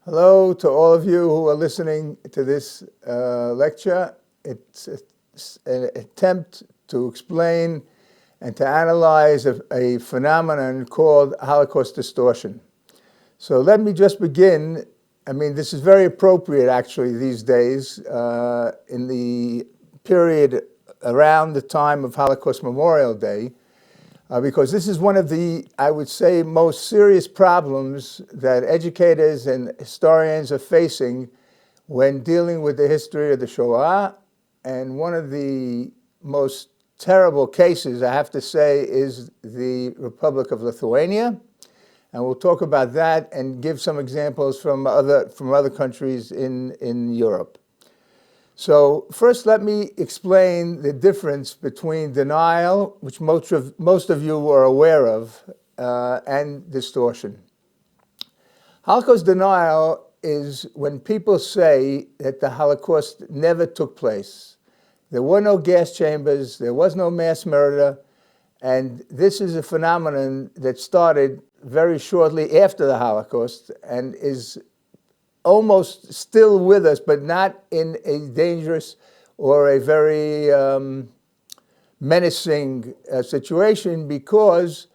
Hello to all of you who are listening to this lecture. It's an attempt to explain and to analyze a phenomenon called Holocaust distortion. So let me just begin. I mean, this is very appropriate actually these days in the period around the time of Holocaust Memorial Day, because this is one of the, I would say, most serious problems that educators and historians are facing when dealing with the history of the Shoah. And one of the most terrible cases, I have to say, is the Republic of Lithuania. And we'll talk about that and give some examples from other countries in Europe. So first, let me explain the difference between denial, which most of you are aware of, and distortion. Holocaust denial is when people say that the Holocaust never took place. There were no gas chambers, there was no mass murder, and this is a phenomenon that started very shortly after the Holocaust and is almost still with us, but not in a dangerous or a very menacing situation because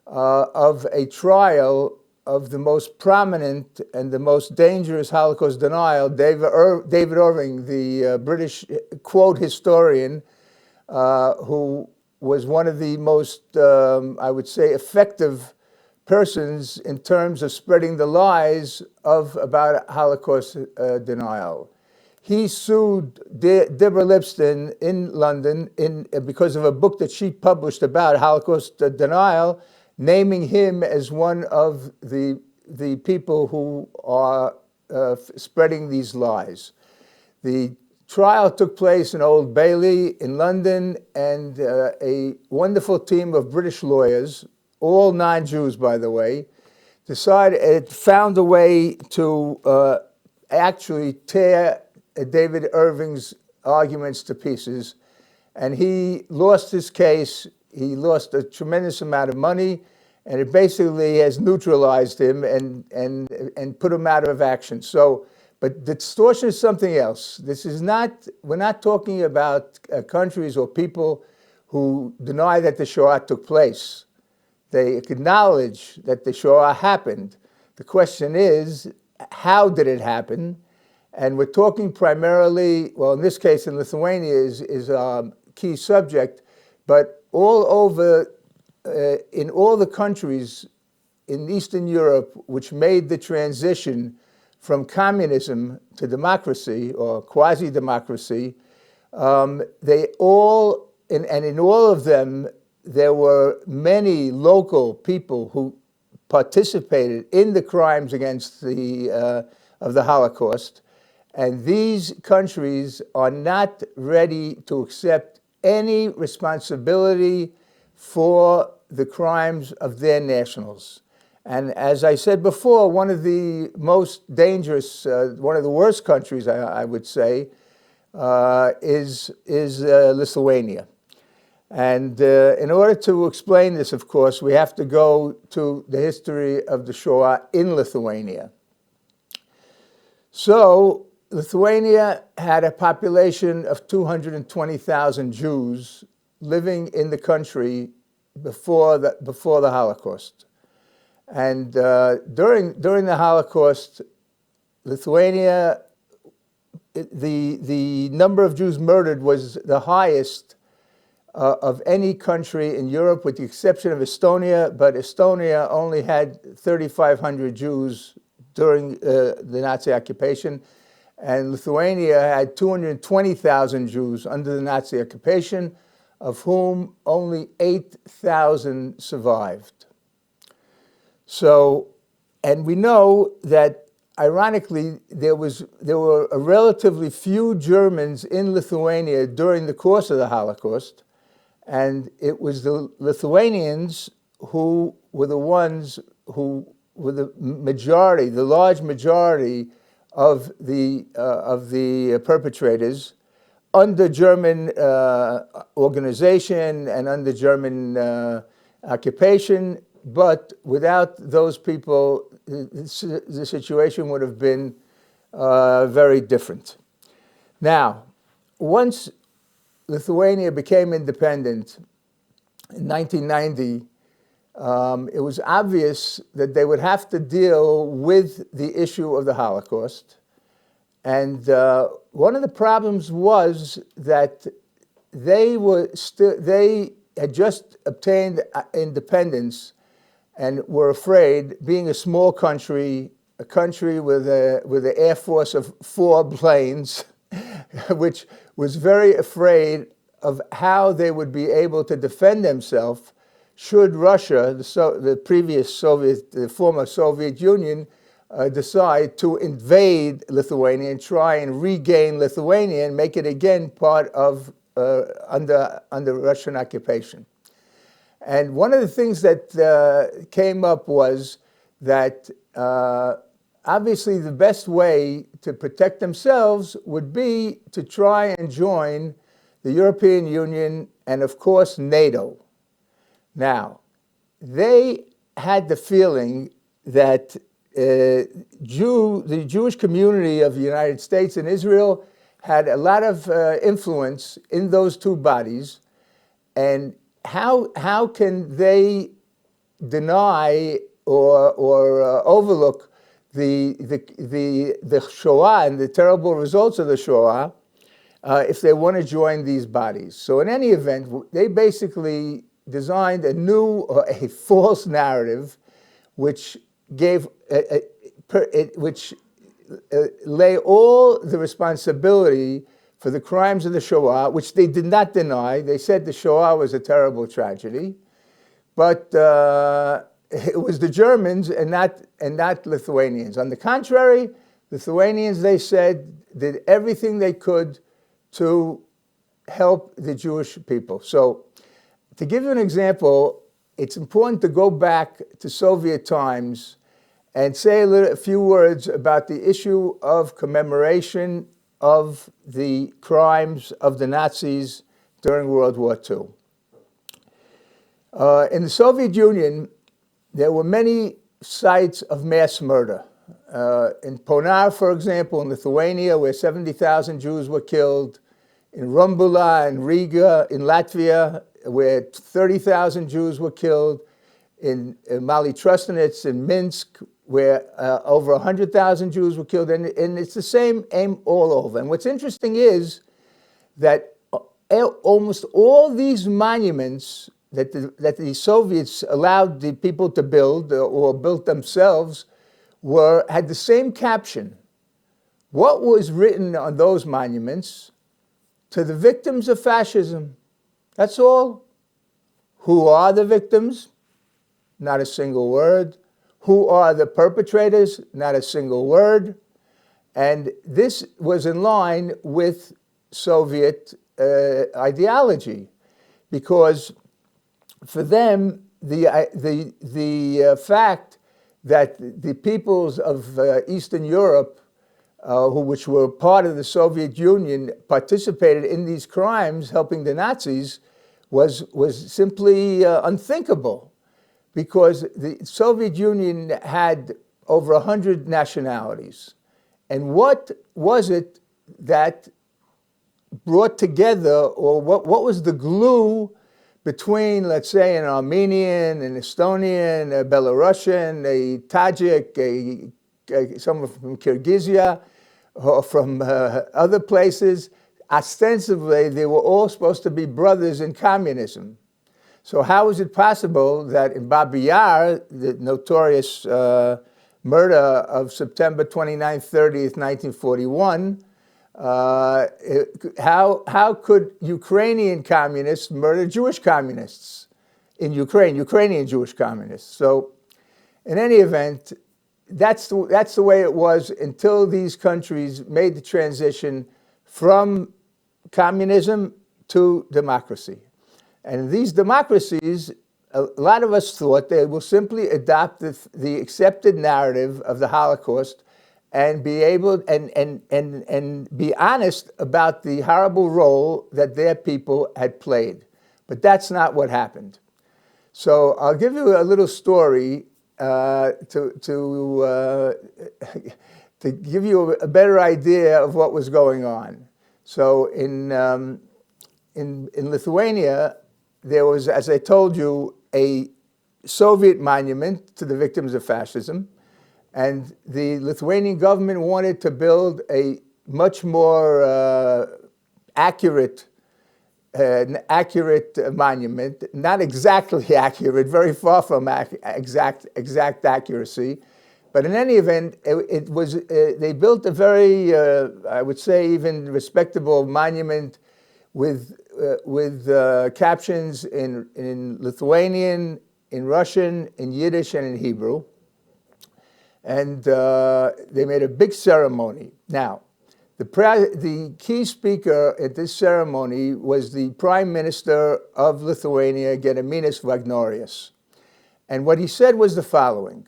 of a trial of the most prominent and the most dangerous Holocaust denial, David Irving, the British quote historian, who was one of the most, I would say, effective persons in terms of spreading the lies about Holocaust denial. He sued Deborah Lipston in London because of a book that she published about Holocaust denial, naming him as one of the people who are spreading these lies. The trial took place in Old Bailey in London, and a wonderful team of British lawyers, all non-Jews, by the way, found a way to actually tear David Irving's arguments to pieces. And he lost his case. He lost a tremendous amount of money, and it basically has neutralized him and put him out of action. So, but distortion is something else. This is not, we're not talking about countries or people who deny that the Shoah took place. They acknowledge that the Shoah happened. The question is, how did it happen? And we're talking primarily, well, in this case in Lithuania is a key subject, but all over, in all the countries in Eastern Europe which made the transition from communism to democracy or quasi-democracy, they all, and in all of them, there were many local people who participated in the crimes against of the Holocaust, and these countries are not ready to accept any responsibility for the crimes of their nationals. And as I said before, one of the most dangerous, one of the worst countries, I would say, is Lithuania. And in order to explain this, of course, we have to go to the history of the Shoah in Lithuania. So Lithuania had a population of 220,000 Jews living in the country before the Holocaust. And during the Holocaust, Lithuania, the number of Jews murdered was the highest of any country in Europe, with the exception of Estonia, but Estonia only had 3,500 Jews during the Nazi occupation, and Lithuania had 220,000 Jews under the Nazi occupation, of whom only 8,000 survived. So, and we know that, ironically, there were a relatively few Germans in Lithuania during the course of the Holocaust, and it was the Lithuanians who were the ones who were the majority, the large majority of the perpetrators under German organization and under German occupation. But without those people, the situation would have been very different. Now, once Lithuania became independent in 1990, it was obvious that they would have to deal with the issue of the Holocaust. And one of the problems was that they had just obtained independence and were afraid, being a small country, a country with an air force of 4 planes, which was very afraid of how they would be able to defend themselves should Russia, the former Soviet Union, decide to invade Lithuania and try and regain Lithuania and make it again part of under Russian occupation. And one of the things that came up was that obviously the best way to protect themselves would be to try and join the European Union and, of course, NATO. Now, they had the feeling that the Jewish community of the United States and Israel had a lot of influence in those two bodies, and how can they deny or overlook the Shoah and the terrible results of the Shoah if they want to join these bodies? So in any event, they basically designed a new or a false narrative which gave which lay all the responsibility for the crimes of the Shoah, which they did not deny. They said the Shoah was a terrible tragedy, but it was the Germans and not Lithuanians. On the contrary, Lithuanians, they said, did everything they could to help the Jewish people. So, to give you an example, it's important to go back to Soviet times and say a few words about the issue of commemoration of the crimes of the Nazis during World War II. In the Soviet Union, there were many sites of mass murder. In Ponar, for example, in Lithuania, where 70,000 Jews were killed. In Rumbula and Riga, in Latvia, where 30,000 Jews were killed. In Mali Trustinets in Minsk, where over 100,000 Jews were killed, and it's the same aim all over. And what's interesting is that almost all these monuments that the Soviets allowed the people to build or built themselves had the same caption. What was written on those monuments? To the victims of fascism. That's all. Who are the victims? Not a single word. Who are the perpetrators? Not a single word. And this was in line with Soviet ideology, because for them, the fact that the peoples of Eastern Europe, which were part of the Soviet Union, participated in these crimes, helping the Nazis, was simply unthinkable. Because the Soviet Union had over 100 nationalities. And what was it that brought together, or what was the glue between, let's say, an Armenian, an Estonian, a Belarusian, a Tajik, someone from Kyrgyzia, or from other places? Ostensibly, they were all supposed to be brothers in communism. So how is it possible that in Babi Yar, the notorious murder of September 29th, 30th, 1941, how could Ukrainian communists murder Jewish communists in Ukraine, Ukrainian Jewish communists? So in any event, that's the way it was until these countries made the transition from communism to democracy. And in these democracies, a lot of us thought they will simply adopt the accepted narrative of the Holocaust and be able and be honest about the horrible role that their people had played. But that's not what happened. So I'll give you a little story to give you a better idea of what was going on. So in Lithuania, there was, as I told you, a Soviet monument to the victims of fascism, and the Lithuanian government wanted to build a much more accurate monument, not exactly accurate, very far from exact accuracy. But in any event, they built a very, I would say, even respectable monument with captions in Lithuanian, in Russian, in Yiddish, and in Hebrew. And they made a big ceremony. Now, the key speaker at this ceremony was the Prime Minister of Lithuania, Gediminas Vagnorius. And what he said was the following: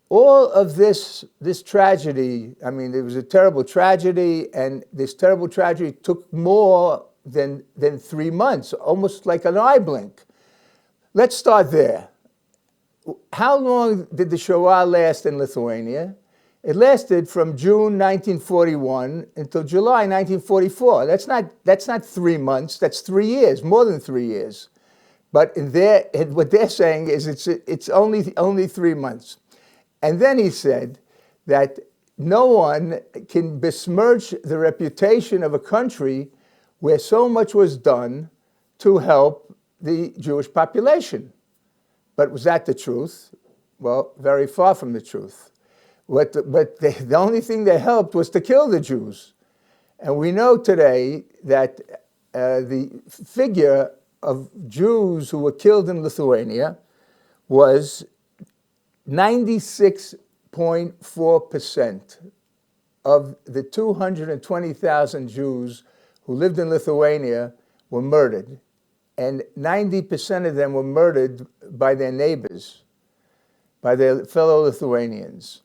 all of this tragedy, I mean, it was a terrible tragedy, and this terrible tragedy took more than 3 months, almost like an eye blink. Let's start there. How long did the Shoah last in Lithuania? It lasted from June 1941 until July 1944. That's not 3 months, that's 3 years, more than 3 years. But what they're saying is it's only 3 months. And then he said that no one can besmirch the reputation of a country where so much was done to help the Jewish population. But was that the truth? Well, very far from the truth. But the only thing they helped was to kill the Jews. And we know today that the figure of Jews who were killed in Lithuania was 96.4% of the 220,000 Jews who lived in Lithuania were murdered. And 90% of them were murdered by their neighbors, by their fellow Lithuanians.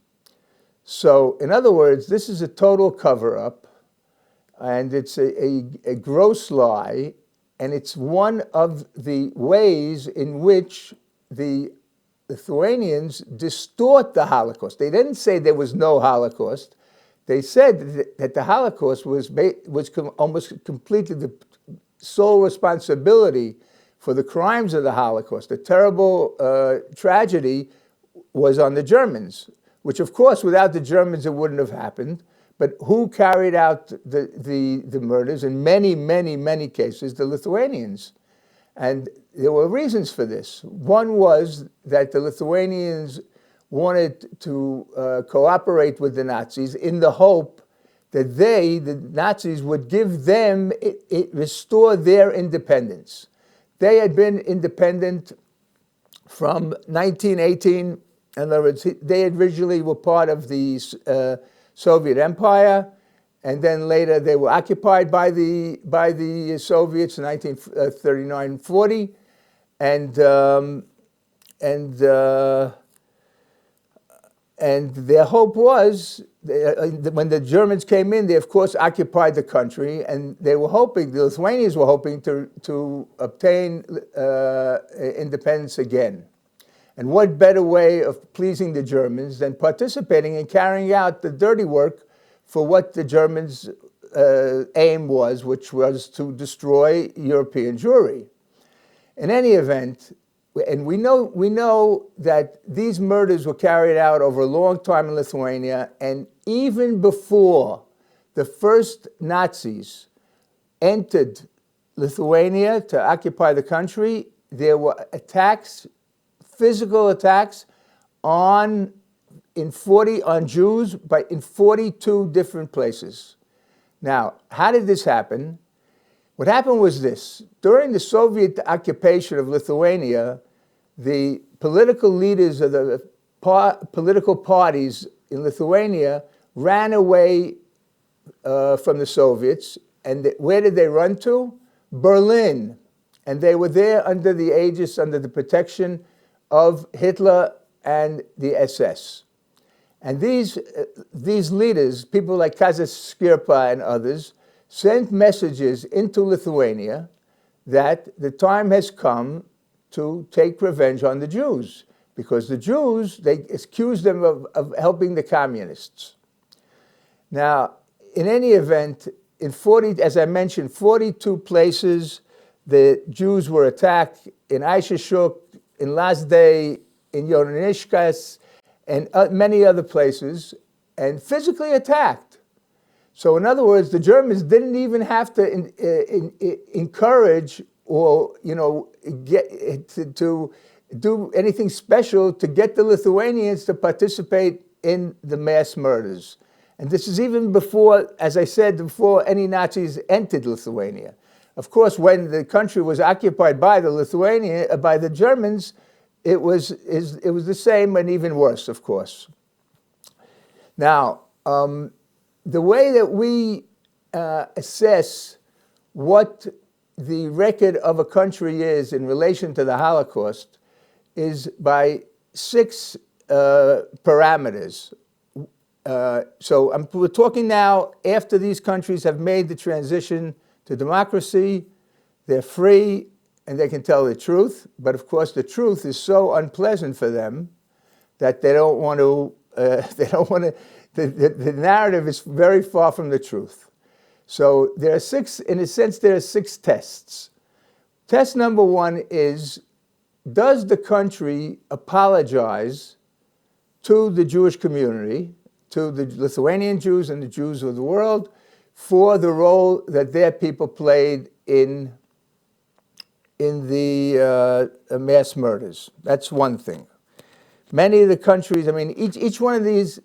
So, in other words, this is a total cover-up, and it's a gross lie, and it's one of the ways in which the Lithuanians distort the Holocaust. They didn't say there was no Holocaust. They said that the Holocaust was almost completely the sole responsibility for the crimes of the Holocaust. The terrible tragedy was on the Germans, which of course without the Germans it wouldn't have happened. But who carried out the murders? In many cases, the Lithuanians. And there were reasons for this. One was that the Lithuanians wanted to cooperate with the Nazis in the hope that the Nazis, would give them, restore their independence. They had been independent from 1918. In other words, they originally were part of the Soviet Empire, and then later they were occupied by the Soviets in 1939-40, and their hope was, when the Germans came in, they of course occupied the country, and they were hoping, the Lithuanians were hoping to obtain independence again. And what better way of pleasing the Germans than participating in carrying out the dirty work for what the Germans' aim was, which was to destroy European Jewry. In any event, and we know that these murders were carried out over a long time in Lithuania, and even before the first Nazis entered Lithuania to occupy the country, there were attacks, physical attacks on Jews in 42 different places. Now, how did this happen? What happened was this. During the Soviet occupation of Lithuania, the political leaders of the political parties in Lithuania ran away from the Soviets. And where did they run to? Berlin. And they were there under the aegis, under the protection of Hitler and the SS. And these leaders, people like Kazis Skirpa and others, sent messages into Lithuania that the time has come to take revenge on the Jews. because the Jews, they accused them of helping the communists. Now, in any event, in 40, as I mentioned, 42 places, the Jews were attacked in Aishashuk, in Lazdei, in Yonishkas, and many other places, and physically attacked. So in other words, the Germans didn't even have to encourage or, get to do anything special to get the Lithuanians to participate in the mass murders. And this is even before, as I said, before any Nazis entered Lithuania. Of course, when the country was occupied by the Germans, it was the same and even worse, of course. Now, the way that we assess what the record of a country is in relation to the Holocaust is by 6 parameters. So we're talking now after these countries have made the transition to democracy, they're free, and they can tell the truth. But of course, the truth is so unpleasant for them that they don't want to. The narrative is very far from the truth. So there are 6. In a sense, there are 6 tests. Test number 1 is: does the country apologize to the Jewish community, to the Lithuanian Jews and the Jews of the world, for the role that their people played in the mass murders? That's one thing. Many of the countries, I mean, each one of these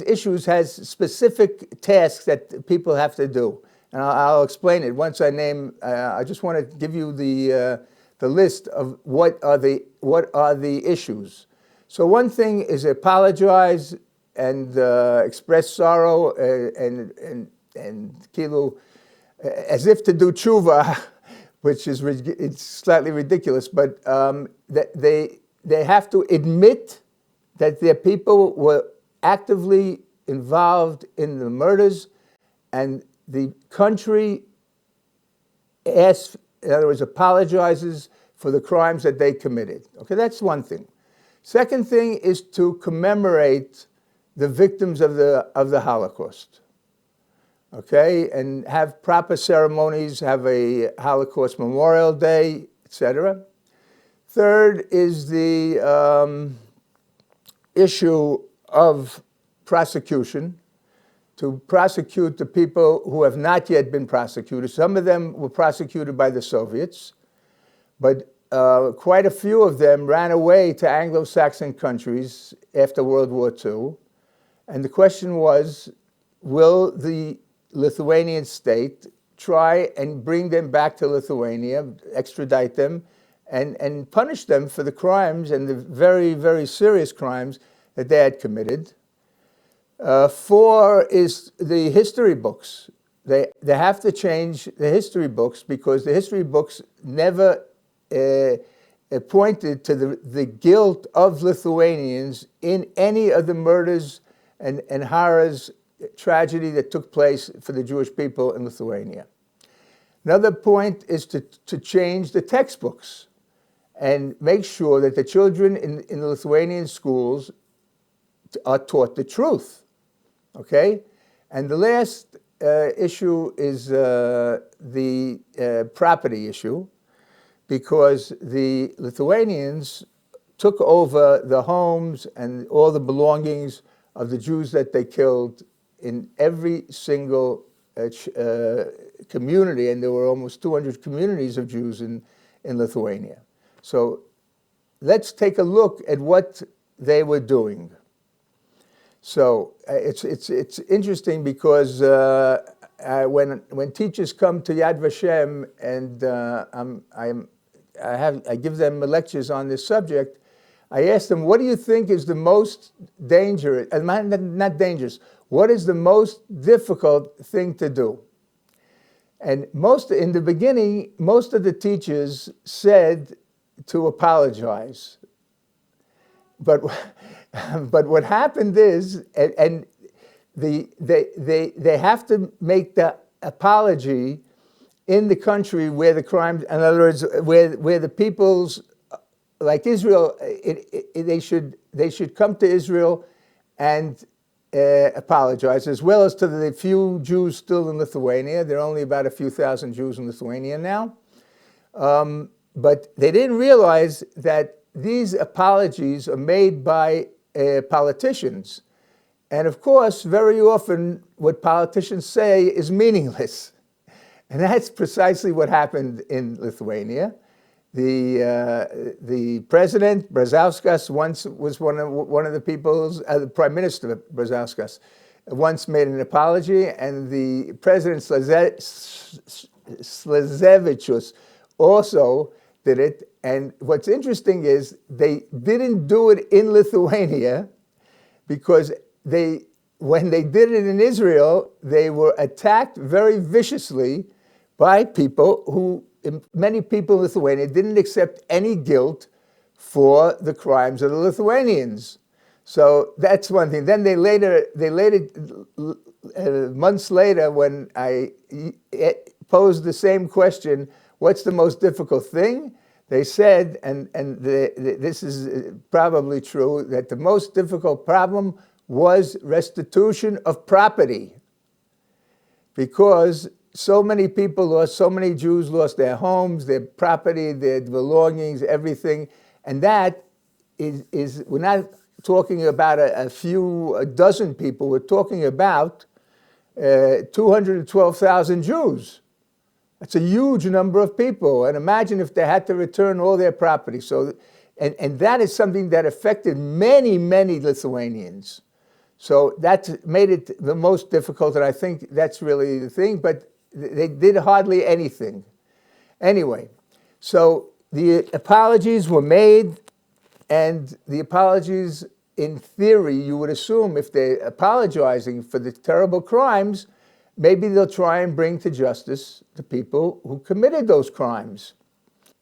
issues has specific tasks that people have to do, and I'll explain it once I name. I just want to give you the list of what are the issues. So one thing is apologize and express sorrow and kilo, as if to do tshuva, which is it's slightly ridiculous, but they have to admit that their people were actively involved in the murders, and the country asks, in other words, apologizes for the crimes that they committed. Okay, that's one thing. Second thing is to commemorate the victims of the Holocaust. Okay, and have proper ceremonies, have a Holocaust Memorial Day, etc. Third is the issue of prosecution, to prosecute the people who have not yet been prosecuted. Some of them were prosecuted by the Soviets, but quite a few of them ran away to Anglo-Saxon countries after World War II. And the question was, will the Lithuanian state try and bring them back to Lithuania, extradite them, and punish them for the crimes and the very, very serious crimes that they had committed? 4 is the history books. They have to change the history books, because the history books never pointed to the guilt of Lithuanians in any of the murders and horrors, tragedy that took place for the Jewish people in Lithuania. Another point is to change the textbooks and make sure that the children in the Lithuanian schools are taught the truth. Okay? And the last issue is the property issue, because the Lithuanians took over the homes and all the belongings of the Jews that they killed in every single community, and there were almost 200 communities of Jews in Lithuania. So let's take a look at what they were doing. So it's interesting, because when teachers come to Yad Vashem and I give them lectures on this subject, I ask them, what do you think is the most dangerous, not dangerous, what is the most difficult thing to do? And in the beginning, most of the teachers said to apologize. But what happened is, and they have to make the apology in the country where the crimes, in other words, where the people's like Israel, they should come to Israel and apologize, as well as to the few Jews still in Lithuania. There are only about a few thousand Jews in Lithuania now. But they didn't realize that these apologies are made by politicians. And of course, very often what politicians say is meaningless. And that's precisely what happened in Lithuania. The president, Brazauskas, once was one of the people's, the prime minister, Brazauskas, once made an apology, and the president, Slezevichus, also did it. And what's interesting is they didn't do it in Lithuania because when they did it in Israel, they were attacked very viciously by people who, many people in Lithuania didn't accept any guilt for the crimes of the Lithuanians. So that's one thing. Then they later, months later, when I posed the same question, what's the most difficult thing? They said, and this is probably true, that the most difficult problem was restitution of property, because so many people lost, so many Jews lost their homes, their property, their belongings, everything. And that is we're not talking about a dozen people, we're talking about 212,000 Jews. That's a huge number of people. And imagine if they had to return all their property. So, and that is something that affected many, many Lithuanians. So that made it the most difficult, and I think that's really the thing, but they did hardly anything. Anyway, so the apologies were made, and the apologies, in theory, you would assume if they're apologizing for the terrible crimes, maybe they'll try and bring to justice the people who committed those crimes.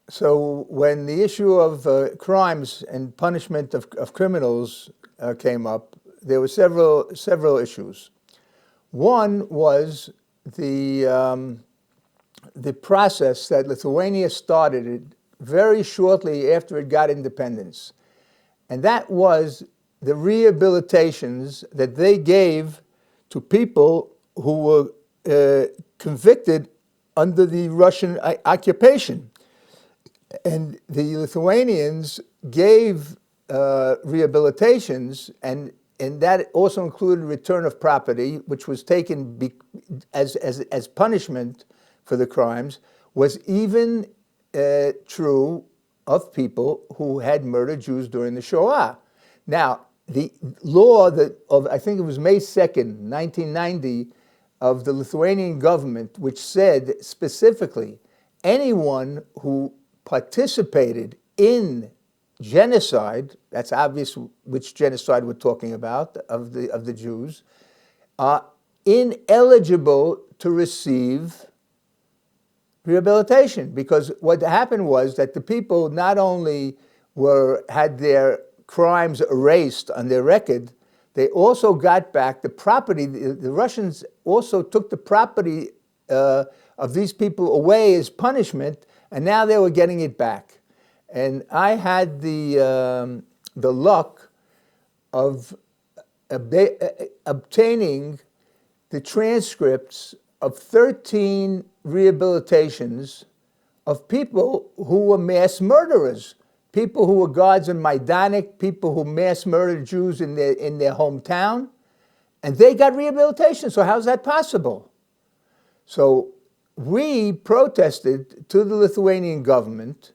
So when the issue of crimes and punishment of criminals came up, there were several issues. One was the process that Lithuania started very shortly after it got independence. And that was the rehabilitations that they gave to people who were convicted under the Russian occupation. And the Lithuanians gave rehabilitations, and that also included return of property, which was taken as punishment for the crimes, was even true of people who had murdered Jews during the Shoah. Now, the law of, I think it was May 2nd, 1990, of the Lithuanian government, which said specifically, anyone who participated in genocide, that's obvious which genocide we're talking about, of the Jews, are ineligible to receive rehabilitation. Because what happened was that the people not only had their crimes erased on their record, they also got back the property. The Russians also took the property of these people away as punishment, and now they were getting it back. And I had the luck of obtaining the transcripts of 13 rehabilitations of people who were mass murderers, people who were guards in Majdanek, people who mass murdered Jews in their hometown, and they got rehabilitation. So how's that possible? So we protested to the Lithuanian government,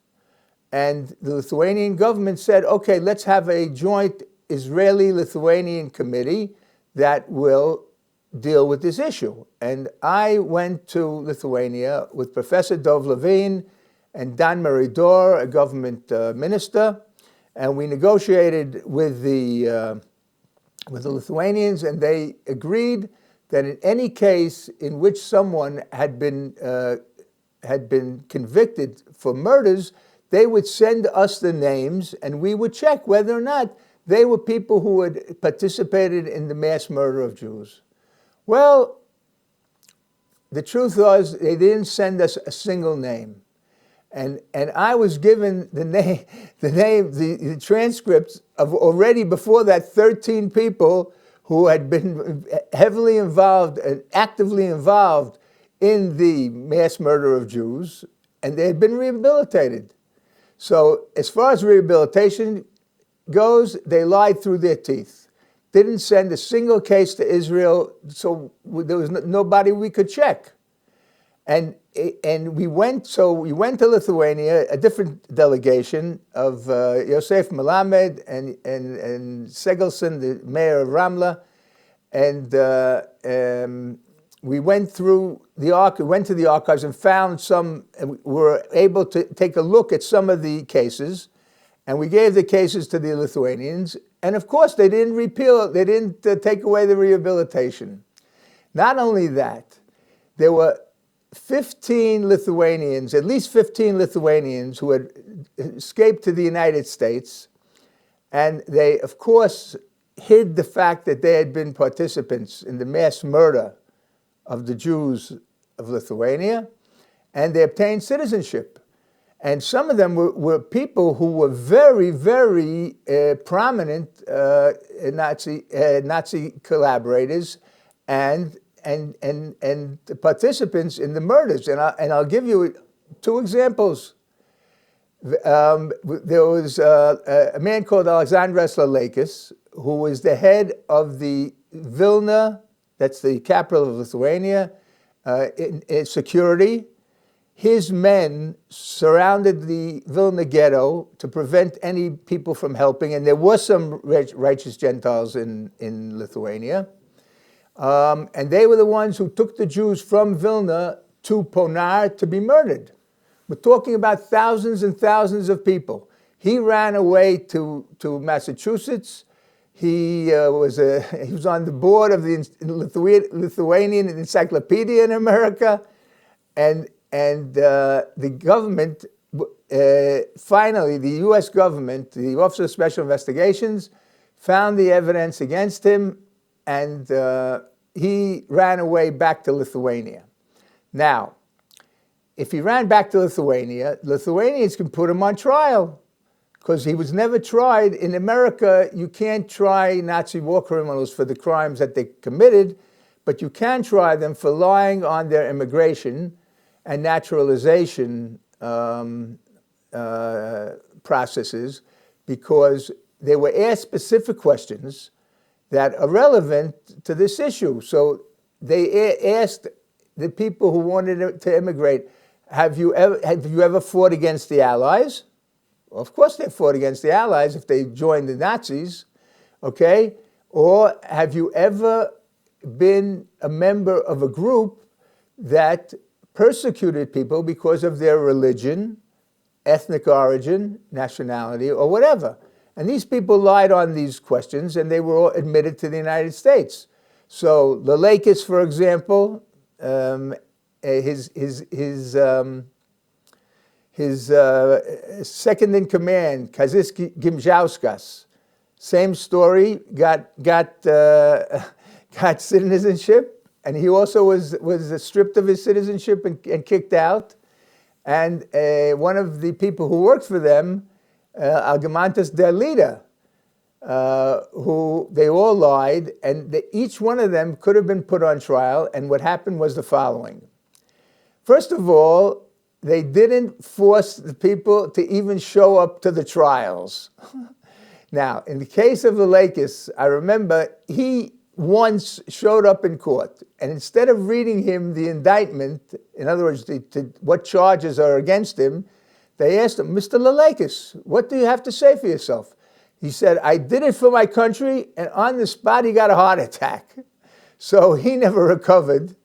and the Lithuanian government said, okay, let's have a joint Israeli-Lithuanian committee that will deal with this issue. And I went to Lithuania with Professor Dov Levine and Dan Meridor, a government minister, and we negotiated with the Lithuanians, and they agreed that in any case in which someone had been convicted for murders, they would send us the names, and we would check whether or not they were people who had participated in the mass murder of Jews. Well, the truth was they didn't send us a single name. And I was given the transcripts of already before that 13 people who had been heavily involved and actively involved in the mass murder of Jews, and they had been rehabilitated. So as far as rehabilitation goes, they lied through their teeth. Didn't send a single case to Israel, so there was nobody we could check. And we went to Lithuania, a different delegation of Yosef Melamed and Segelson, the mayor of Ramla, and we went through the went to the archives and found some, and we were able to take a look at some of the cases, and we gave the cases to the Lithuanians, and of course they didn't repeal, they didn't take away the rehabilitation. Not only that, there were 15 Lithuanians, at least 15 Lithuanians who had escaped to the United States, and they, of course, hid the fact that they had been participants in the mass murder of the Jews of Lithuania, and they obtained citizenship. And some of them were people who were very, very prominent Nazi collaborators and participants in the murders. And I'll give you two examples. There was a man called Alexandras Laleikis, who was the head of the Vilna, that's the capital of Lithuania, in security. His men surrounded the Vilna ghetto to prevent any people from helping, and there were some righteous Gentiles in Lithuania. And they were the ones who took the Jews from Vilna to Ponar to be murdered. We're talking about thousands and thousands of people. He ran away to Massachusetts. He was on the board of the Lithuanian Encyclopedia in America, and the government, finally, the U.S. government, the Office of Special Investigations, found the evidence against him, and he ran away back to Lithuania. Now, if he ran back to Lithuania, Lithuanians can put him on trial, because he was never tried. In America, you can't try Nazi war criminals for the crimes that they committed, but you can try them for lying on their immigration and naturalization processes, because they were asked specific questions that are relevant to this issue. So they asked the people who wanted to immigrate, have you ever fought against the Allies? Well, of course they fought against the Allies if they joined the Nazis, okay? Or have you ever been a member of a group that persecuted people because of their religion, ethnic origin, nationality, or whatever? And these people lied on these questions, and they were all admitted to the United States. So Laleikis, for example, his second in command, Kazis Gimžauskas, same story, got citizenship, and he also was stripped of his citizenship and kicked out. And one of the people who worked for them, Algimantas, their leader, who they all lied, and each one of them could have been put on trial. And what happened was the following. First of all, they didn't force the people to even show up to the trials. Now, in the case of Laleikis, I remember he once showed up in court, and instead of reading him the indictment, in other words, what charges are against him, they asked him, Mr. Laleikis, what do you have to say for yourself? He said, I did it for my country, and on the spot he got a heart attack. So he never recovered,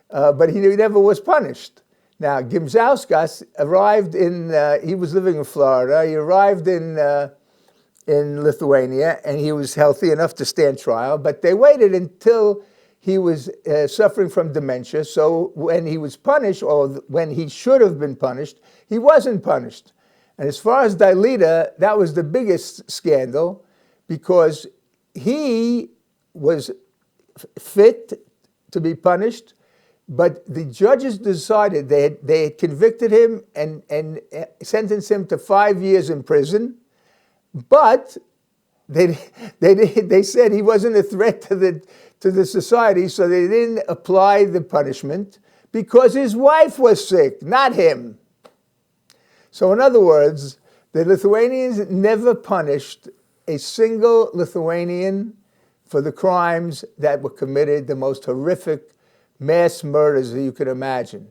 but he never was punished. Now, Gimžauskas arrived he was living in Florida. He arrived in Lithuania, and he was healthy enough to stand trial, but they waited until he was suffering from dementia. So when he was punished, or when he should have been punished, he wasn't punished. And as far as Dailita, that was the biggest scandal, because he was fit to be punished. But the judges decided they had convicted him and sentenced him to 5 years in prison, but they said he wasn't a threat to the society, so they didn't apply the punishment because his wife was sick, not him. So in other words, the Lithuanians never punished a single Lithuanian for the crimes that were committed, the most horrific mass murders that you could imagine.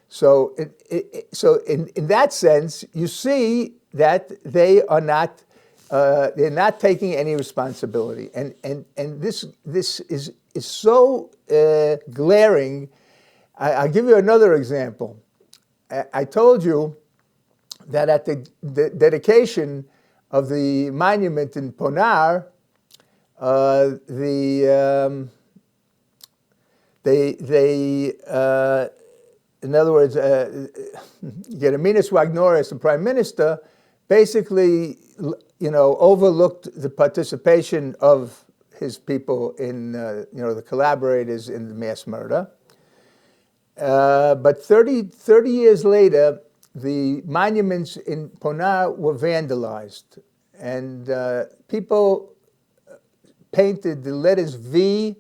So in that sense, you see that they are not they're not taking any responsibility, and this is so glaring. I'll give you another example. I told you that at the dedication of the monument in Ponar, in other words, Gediminas Vagnoras, the prime minister, basically, overlooked the participation of his people in, the collaborators in the mass murder. But 30 years later, the monuments in Ponar were vandalized, and people painted the letters V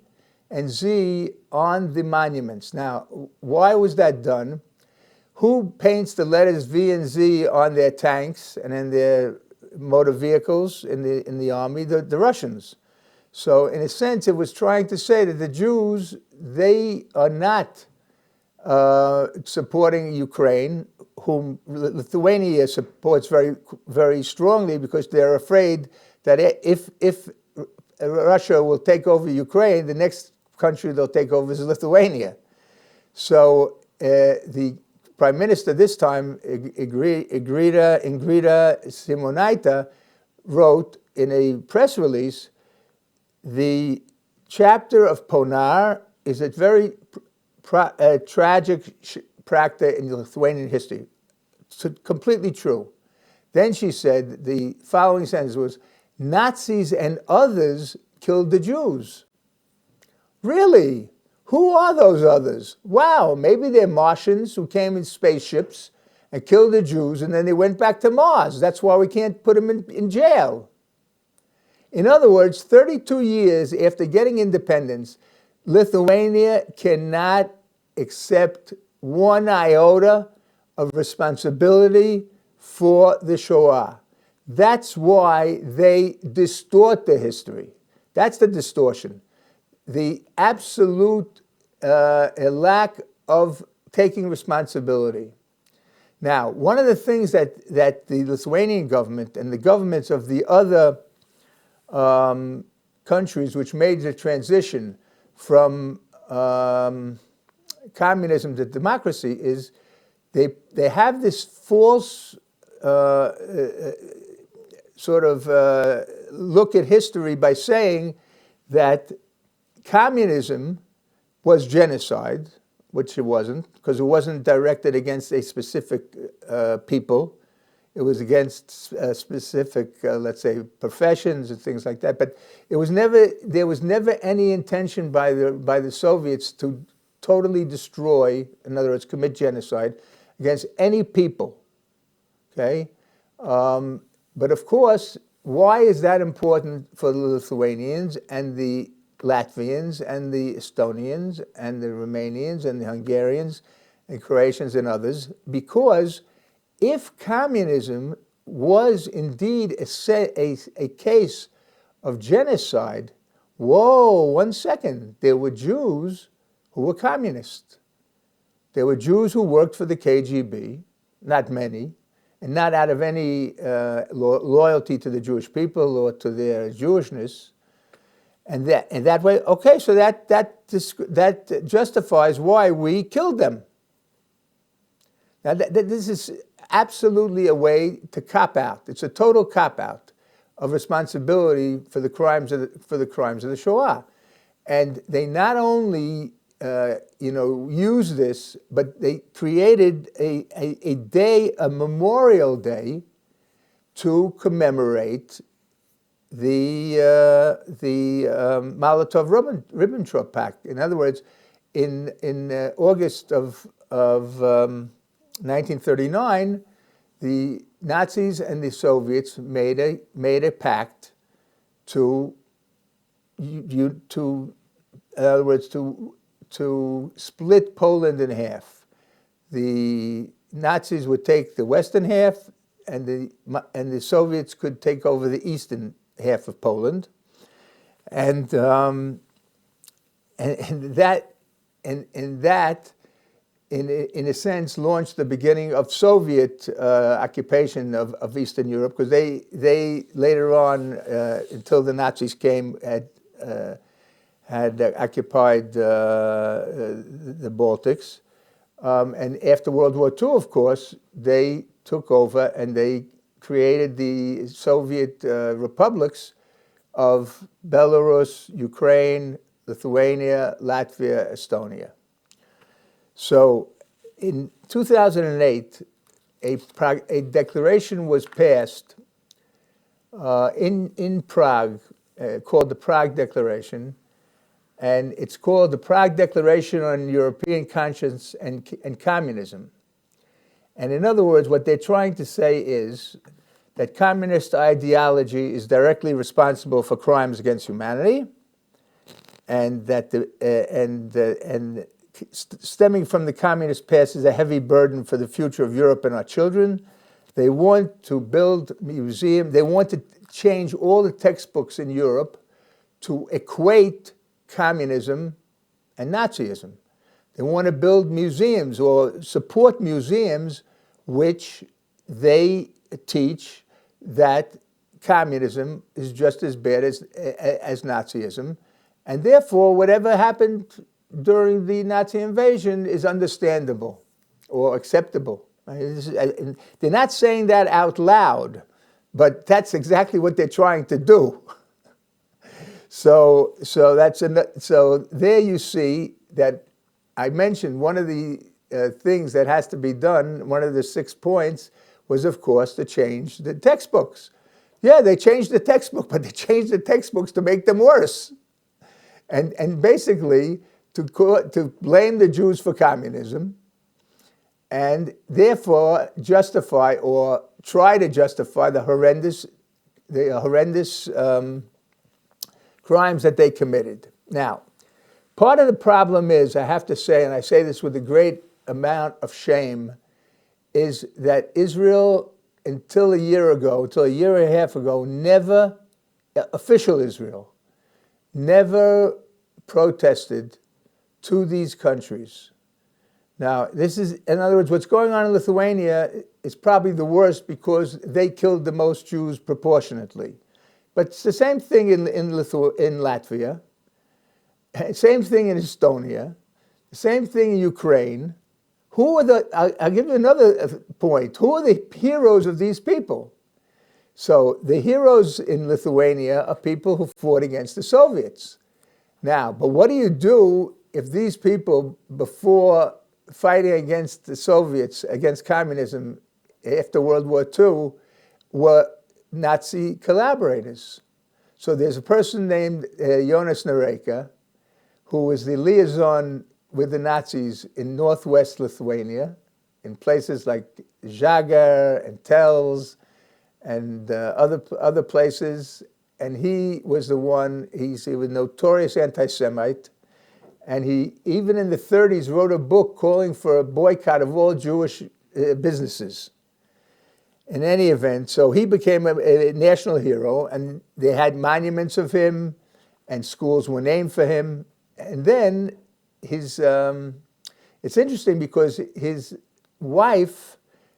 and Z on the monuments. Now, why was that done? Who paints the letters V and Z on their tanks and in their motor vehicles in the army? The Russians. So in a sense, it was trying to say that the Jews, they are not supporting Ukraine, whom Lithuania supports very, very strongly, because they're afraid that if Russia will take over Ukraine, the next country they'll take over is Lithuania. So the prime minister this time, Ingrida Simonaita, wrote in a press release, the chapter of Ponar is a very tragic chapter in Lithuanian history. It's completely true. Then she said, the following sentence was, Nazis and others killed the Jews. Really? Who are those others? Wow, maybe they're Martians who came in spaceships and killed the Jews, and then they went back to Mars. That's why we can't put them in jail. In other words, 32 years after getting independence, Lithuania cannot accept one iota of responsibility for the Shoah. That's why they distort the history. That's the distortion. The absolute lack of taking responsibility. Now, one of the things that the Lithuanian government and the governments of the other countries which made the transition from communism to democracy is they have this false sort of look at history by saying that communism was genocide, which it wasn't, because it wasn't directed against a specific people. It was against specific, let's say, professions and things like that. But there was never any intention by the Soviets to totally destroy, in other words, commit genocide against any people. Okay, but of course, why is that important for the Lithuanians and the Latvians and the Estonians and the Romanians and the Hungarians and Croatians and others? Because if communism was indeed a case of genocide, whoa, 1 second, there were Jews who were communists. There were Jews who worked for the KGB, not many, and not out of any loyalty to the Jewish people or to their Jewishness. And that way, okay, so that justifies why we killed them. Now, this is absolutely a way to cop out. It's a total cop out of responsibility for the crimes of the Shoah, and they not only use this, but they created a day, a memorial day, to commemorate the Molotov-Ribbentrop Pact. In other words, in August of 1939, the Nazis and the Soviets made a pact to in other words, to split Poland in half. The Nazis would take the western half, and the Soviets could take over the eastern half of Poland, and that in a sense launched the beginning of Soviet occupation of Eastern Europe, because they later on, until the Nazis came, had occupied the Baltics. And after World War II, of course, they took over and they created the Soviet republics of Belarus, Ukraine, Lithuania, Latvia, Estonia. So in 2008, a declaration was passed in Prague called the Prague Declaration, and it's called the Prague Declaration on European Conscience and Communism. And in other words, what they're trying to say is that communist ideology is directly responsible for crimes against humanity, and that stemming from the communist past is a heavy burden for the future of Europe and our children. They want to build museums. They want to change all the textbooks in Europe to equate communism and Nazism. They want to build museums or support museums which they teach that communism is just as bad as Nazism, and therefore whatever happened during the Nazi invasion is understandable or acceptable. They're not saying that out loud, but that's exactly what they're trying to do. So there you see that I mentioned one of the things that has to be done, one of the 6 points, was, of course, to change the textbooks. Yeah, they changed the textbook, but they changed the textbooks to make them worse. And basically to blame the Jews for communism, and therefore justify or try to justify the horrendous crimes that they committed. Now, part of the problem is, I have to say, and I say this with a great amount of shame, is that Israel, until a year and a half ago, official Israel, never protested to these countries. Now, this is, in other words, what's going on in Lithuania is probably the worst because they killed the most Jews proportionately. But it's the same thing in Latvia, same thing in Estonia, the same thing in Ukraine. I'll give you another point. Who are the heroes of these people? So the heroes in Lithuania are people who fought against the Soviets. Now, but what do you do if these people, before fighting against the Soviets, against communism after World War II, were Nazi collaborators? So there's a person named Jonas Noreika, who was the liaison with the Nazis in northwest Lithuania, in places like Žagar and Tels and other places. And he was the one, he was a notorious anti-Semite. And he, even in the 30s, wrote a book calling for a boycott of all Jewish businesses. In any event, so he became a national hero, and they had monuments of him, and schools were named for him. And then it's interesting because his wife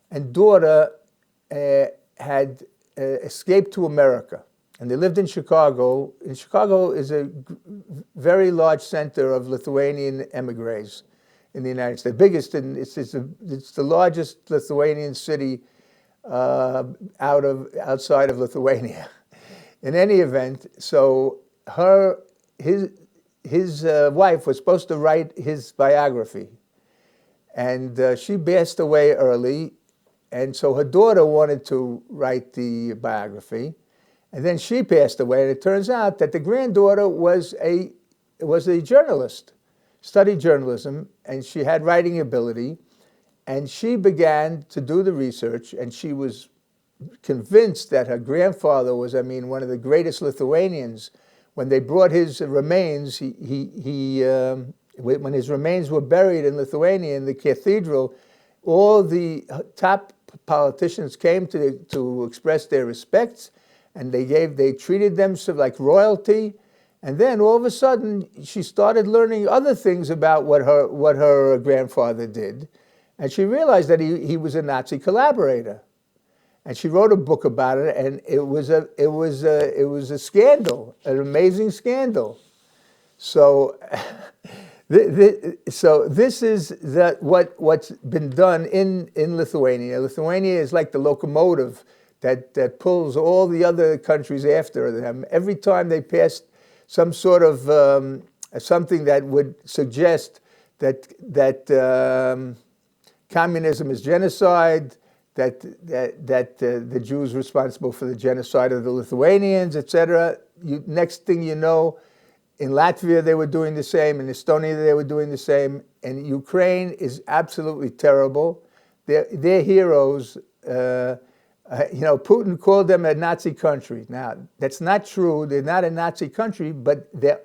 and daughter had escaped to America, and they lived in Chicago. And Chicago is a very large center of Lithuanian emigres in the United States. It's the largest Lithuanian city outside of Lithuania. In any event, so his wife was supposed to write his biography, and she passed away early, and so her daughter wanted to write the biography, and then she passed away, and it turns out that the granddaughter was a journalist. studied journalism, and she had writing ability, and she began to do the research, and she was convinced that her grandfather was, I mean, one of the greatest Lithuanians. When they brought his remains, when his remains were buried in Lithuania in the cathedral, all the top politicians came to express their respects, and they treated them like royalty. And then all of a sudden, she started learning other things about what her grandfather did, and she realized that he was a Nazi collaborator. And she wrote a book about it, and it was a scandal, an amazing scandal. So, this is what's been done in Lithuania. Lithuania is like the locomotive that pulls all the other countries after them. Every time they pass some sort of something that would suggest that communism is genocide, that the Jews responsible for the genocide of the Lithuanians, etc. Next thing you know, in Latvia they were doing the same, in Estonia they were doing the same, and Ukraine is absolutely terrible. They're heroes. Putin called them a Nazi country. Now, that's not true. They're not a Nazi country, but there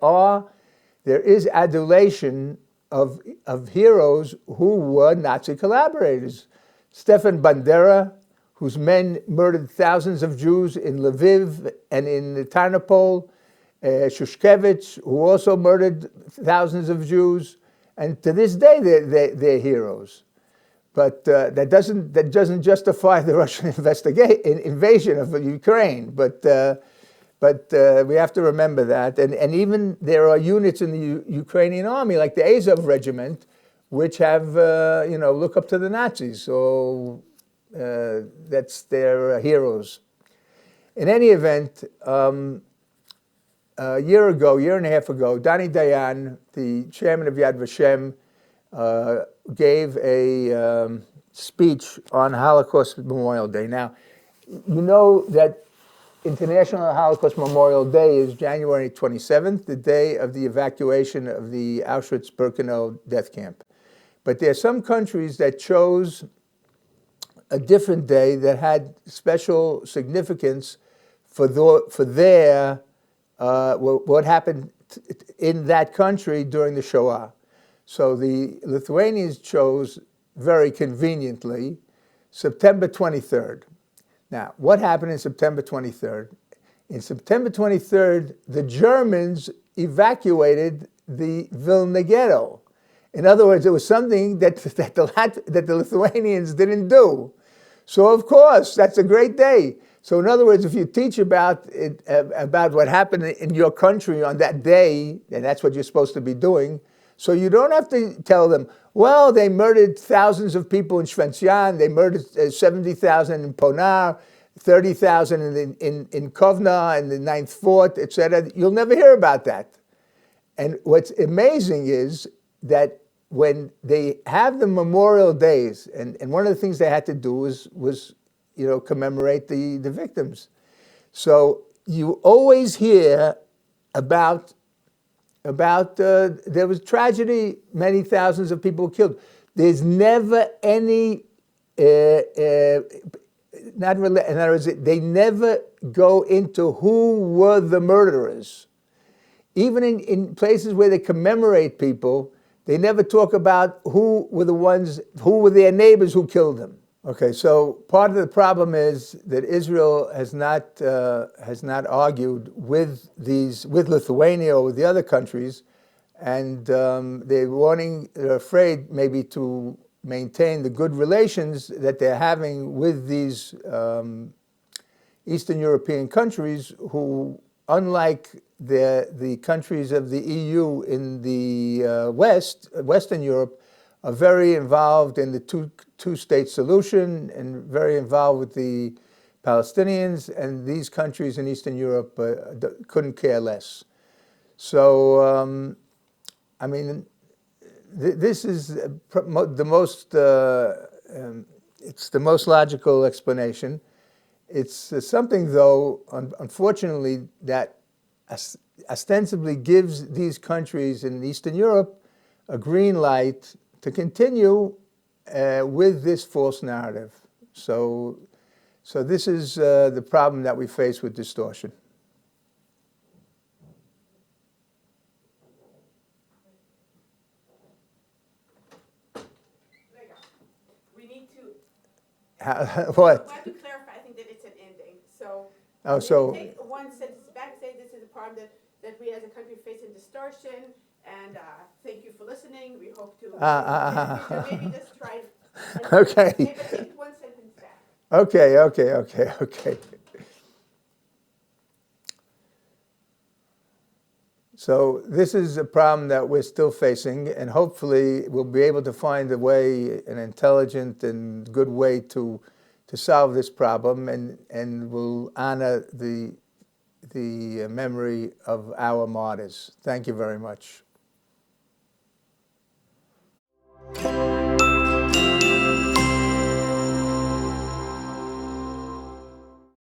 is adulation of heroes who were Nazi collaborators. Stefan Bandera, whose men murdered thousands of Jews in Lviv and in Tarnopol. Shushkevich, who also murdered thousands of Jews. And to this day, they're heroes. But that doesn't justify the Russian invasion of Ukraine. But we have to remember that. And even there are units in the Ukrainian army, like the Azov regiment, which have, look up to the Nazis. So that's their heroes. In any event, a year and a half ago, Dani Dayan, the chairman of Yad Vashem, gave a speech on Holocaust Memorial Day. Now, you know that International Holocaust Memorial Day is January 27th, the day of the evacuation of the Auschwitz-Birkenau death camp. But there are some countries that chose a different day that had special significance for their what happened in that country during the Shoah. So the Lithuanians chose, very conveniently, September 23rd. Now, what happened in September 23rd? In September 23rd, the Germans evacuated the Vilna ghetto. In other words, it was something that the Lithuanians didn't do. So, of course, that's a great day. So, in other words, if you teach about what happened in your country on that day, and that's what you're supposed to be doing, so you don't have to tell them, well, they murdered thousands of people in Shventsian, they murdered 70,000 in Ponar, 30,000 in Kovna, in the Ninth Fort, etc. You'll never hear about that. And what's amazing is that when they have the memorial days, and one of the things they had to do was commemorate the victims. So you always hear about there was tragedy, many thousands of people killed. There's never any, in other words, they never go into who were the murderers. Even in places where they commemorate people, they never talk about who were their neighbors who killed them. Okay, so part of the problem is that Israel has not argued with Lithuania or with the other countries, and they're afraid maybe to maintain the good relations that they're having with these Eastern European countries who, unlike the countries of the EU in the Western Europe, are very involved in the two-state solution and very involved with the Palestinians, and these countries in Eastern Europe couldn't care less. So, I mean, this is the most logical explanation. It's something, though, unfortunately, that ostensibly gives these countries in Eastern Europe a green light to continue with this false narrative. So this is the problem that we face with distortion. We need to. What? We have to clarify. I think that it's an ending. So. Oh, so. Take one sentence back. Say this is a problem that we as a country face in distortion. And thank you for listening. We hope to maybe just try. Okay. Maybe take one sentence back. Okay. So this is a problem that we're still facing, and hopefully we'll be able to find a way, an intelligent and good way to solve this problem, and we'll honor the memory of our martyrs. Thank you very much.